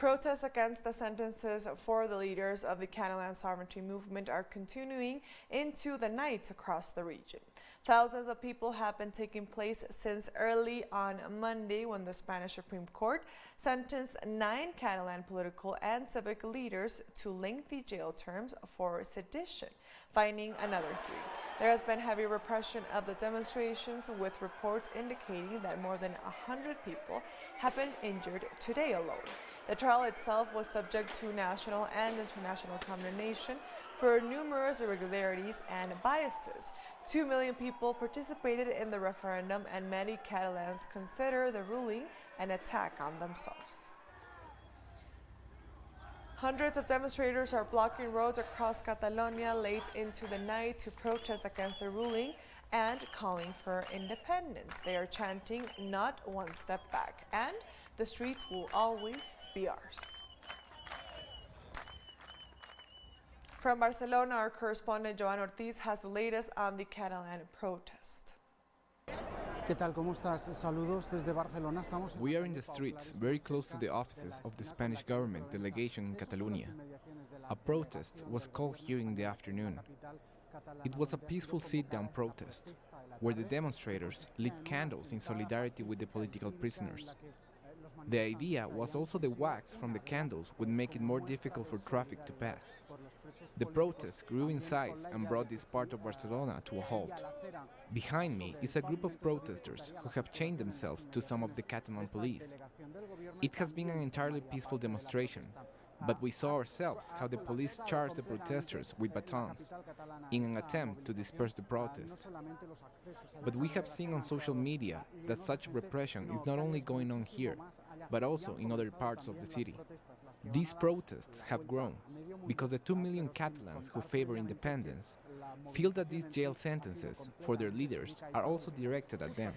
Protests against the sentences for the leaders of the Catalan sovereignty movement are continuing into the night across the region. Thousands of people have been taking place since early on Monday when the Spanish Supreme Court sentenced 9 Catalan political and civic leaders to lengthy jail terms for sedition, finding another 3. There has been heavy repression of the demonstrations, with reports indicating that more than 100 people have been injured today alone. The trial itself was subject to national and international condemnation for numerous irregularities and biases. 2 million people participated in the referendum, and many Catalans consider the ruling an attack on themselves. Hundreds of demonstrators are blocking roads across Catalonia late into the night to protest against the ruling and calling for independence. They are chanting, "Not one step back," and "The streets will always be ours." From Barcelona, our correspondent Joan Ortiz has the latest on the Catalan protest. ¿Qué tal? ¿Cómo estás? Saludos desde Barcelona. Estamos. We are in the streets, very close to the offices of the Spanish government delegation in Catalonia. A protest was called here in the afternoon. It was a peaceful sit-down protest, where the demonstrators lit candles in solidarity with the political prisoners. The idea was also the wax from the candles would make it more difficult for traffic to pass. The protest grew in size and brought this part of Barcelona to a halt. Behind me is a group of protesters who have chained themselves to some of the Catalan police. It has been an entirely peaceful demonstration, but we saw ourselves how the police charged the protesters with batons in an attempt to disperse the protest. But we have seen on social media that such repression is not only going on here, but also in other parts of the city. These protests have grown because the 2 million Catalans who favor independence feel that these jail sentences for their leaders are also directed at them.